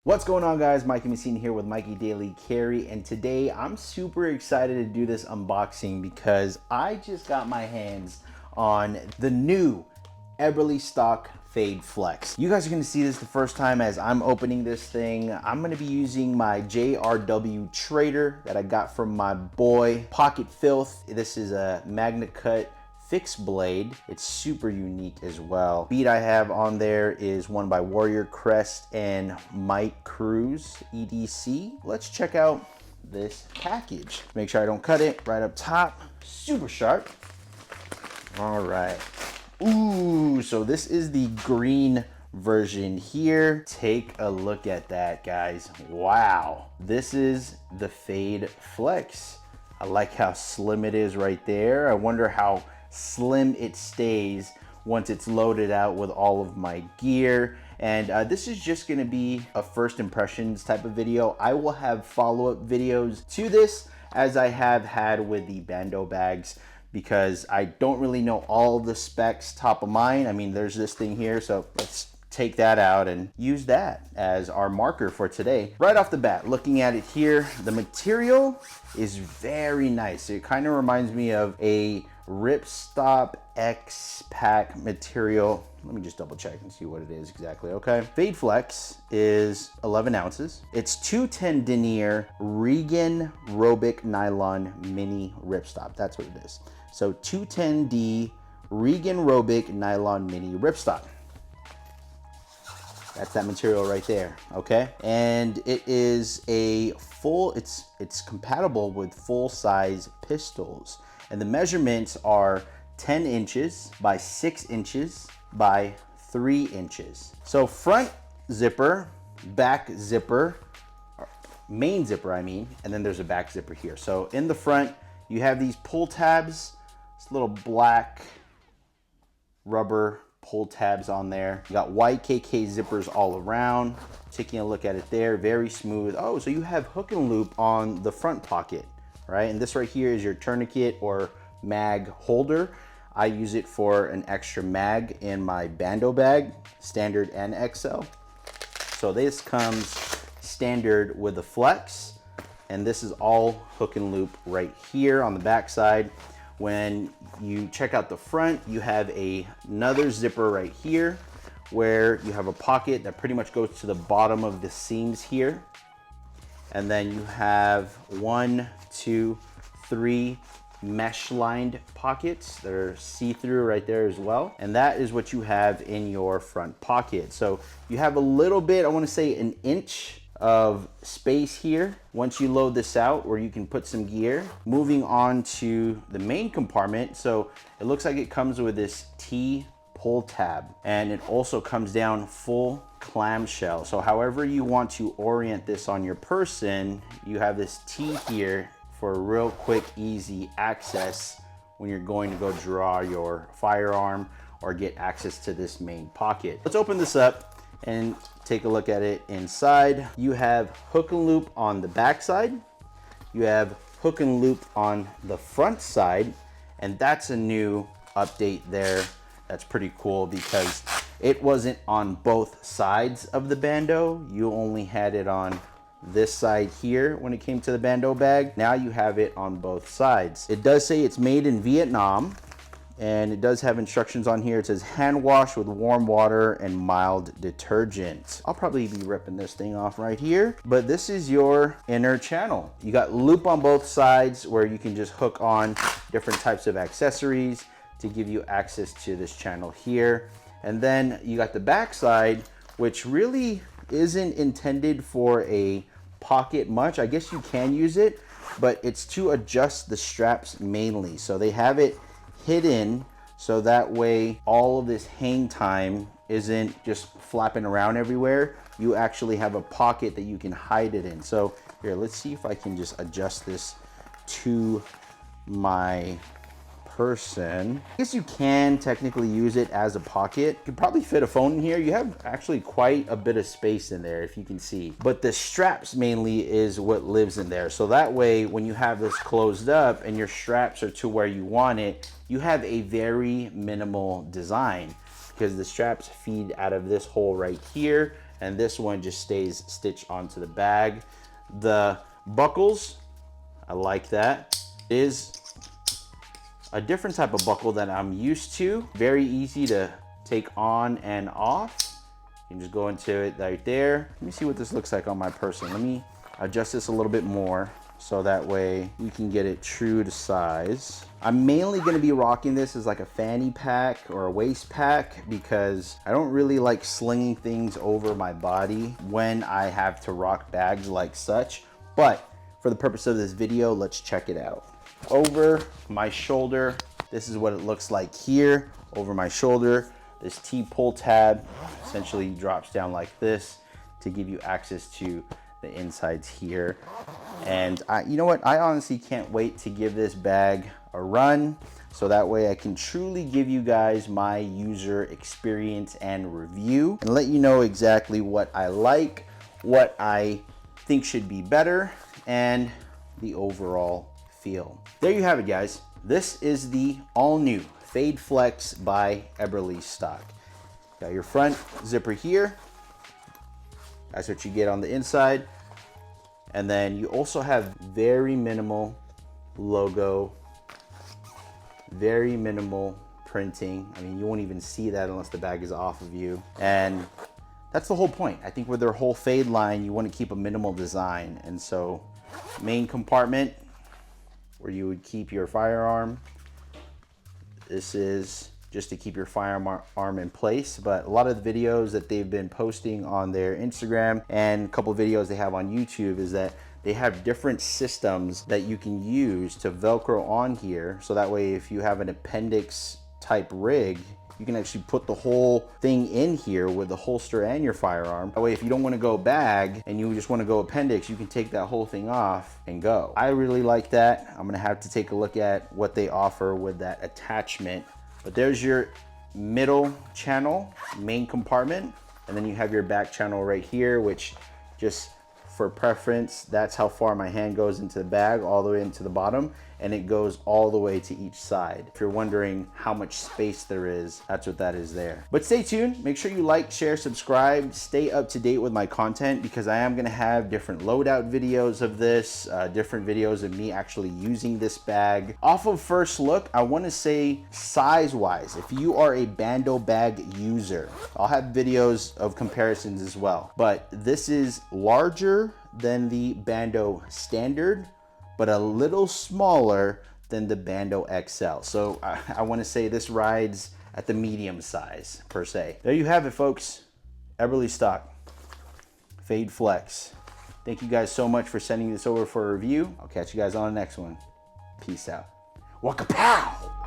What's going on, guys? MikeyDC here with Mikeydailycarry, and today I'm super excited to do this unboxing because I just got my hands on the new Eberlestock Fade Flex. You guys are going to see this the first time as I'm opening this thing. I'm going to be using my JRW Trader that I got from my boy Pocket Filth. This is a Magna Cut fixed blade. It's super unique as well. Bead I have on there is one by Warrior Crest and Mike Cruz EDC. Let's check out this package. Make sure I don't cut it. Right up top, super sharp. All right. Ooh, so this is the green version here. Take a look at that, guys. Wow. This is the Fade Flex. I like how slim it is right there. I wonder how slim it stays once it's loaded out with all of my gear. And this is just gonna be a first impressions type of video. I will have follow-up videos to this as I have had with the bando bags, because I don't really know all the specs top of mind. I mean, there's this thing here, so let's take that out and use that as our marker for today. Right off the bat, looking at it here, the material is very nice. It kind of reminds me of a Ripstop X Pack material. Let me just double check and see what it is exactly. Okay, Fade Flex is 11 ounces. It's 210 denier Regan Robic nylon mini ripstop. That's what it is. So 210D Regan Robic nylon mini ripstop. That's that material right there, okay? And it is a full, it's compatible with full size pistols. And the measurements are 10 inches by 6 inches by 3 inches. So front zipper, back zipper, main zipper I mean, and then there's a back zipper here. So in the front, you have these pull tabs, this little black rubber pull tabs on there. You got YKK zippers all around. Taking a look at it there, very smooth. Oh, so you have hook and loop on the front pocket, right? And this right here is your tourniquet or mag holder. I use it for an extra mag in my bando bag, standard and XL. So this comes standard with the Flex, and this is all hook and loop right here on the back side. When you check out the front, you have another zipper right here where you have a pocket that pretty much goes to the bottom of the seams here. And then you have 1, 2, 3 mesh lined pockets that are see-through right there as well. And that is what you have in your front pocket. So you have a little bit, I want to say an inch of space here once you load this out where you can put some gear. Moving on to the main compartment. So it looks like it comes with this T pull tab, and it also comes down full clamshell. So however you want to orient this on your person, you have this T here for real quick, easy access when you're going to go draw your firearm or get access to this main pocket. Let's open this up and take a look at it inside. You have hook and loop on the back side. You have hook and loop on the front side, and that's a new update there. That's pretty cool because it wasn't on both sides of the bando. You only had it on this side here when it came to the bando bag. Now you have it on both sides. It does say it's made in Vietnam, and it does have instructions on here. It says hand wash with warm water and mild detergent. I'll probably be ripping this thing off right here, but this is your inner channel. You got loop on both sides where you can just hook on different types of accessories to give you access to this channel here. And then you got the back side, which really isn't intended for a pocket much. I guess you can use it, but it's to adjust the straps mainly. So they have it hidden so that way all of this hang time isn't just flapping around everywhere. You actually have a pocket that you can hide it in. So here, let's see if I can just adjust this to my person. I guess you can technically use it as a pocket. You could probably fit a phone in here. You have actually quite a bit of space in there if you can see. But the straps mainly is what lives in there. So that way when you have this closed up and your straps are to where you want it, you have a very minimal design because the straps feed out of this hole right here and this one just stays stitched onto the bag. The buckles, I like that. It is a different type of buckle that I'm used to. Very easy to take on and off. You can just go into it right there. Let me see what this looks like on my person. Let me adjust this a little bit more so that way we can get it true to size. I'm mainly gonna be rocking this as like a fanny pack or a waist pack because I don't really like slinging things over my body when I have to rock bags like such. But for the purpose of this video, let's check it out. Over my shoulder, this is what it looks like here. Over my shoulder, this T-pull tab essentially drops down like this to give you access to the insides here. And you know what? I honestly can't wait to give this bag a run so that way I can truly give you guys my user experience and review and let you know exactly what I like, what I think should be better, and the overall feel. There you have it, guys. This is the all new Fade Flex by Eberlestock. Got your front zipper here. That's what you get on the inside. And then you also have very minimal logo, very minimal printing. I mean, you won't even see that unless the bag is off of you. And that's the whole point. I think with their whole Fade line, you want to keep a minimal design. And so main compartment where you would keep your firearm. This is just to keep your firearm in place. But a lot of the videos that they've been posting on their Instagram and a couple of videos they have on YouTube is that they have different systems that you can use to Velcro on here. So that way, if you have an appendix type rig, you can actually put the whole thing in here with the holster and your firearm. That way, if you don't want to go bag and you just want to go appendix, you can take that whole thing off and go. I really like that. I'm gonna have to take a look at what they offer with that attachment. But there's your middle channel, main compartment, and then you have your back channel right here, which just for preference, that's how far my hand goes into the bag, all the way into the bottom, and it goes all the way to each side. If you're wondering how much space there is, that's what that is there. But stay tuned, make sure you like, share, subscribe, stay up to date with my content because I am gonna have different loadout videos of this, different videos of me actually using this bag. Off of first look, I wanna say size-wise, if you are a bando bag user, I'll have videos of comparisons as well, but this is larger than the bando standard, but a little smaller than the Bando XL. So I want to say this rides at the medium size per se. There you have it, folks. Eberlestock Fade Flex. Thank you guys so much for sending this over for a review. I'll catch you guys on the next one. Peace out. Waka pow!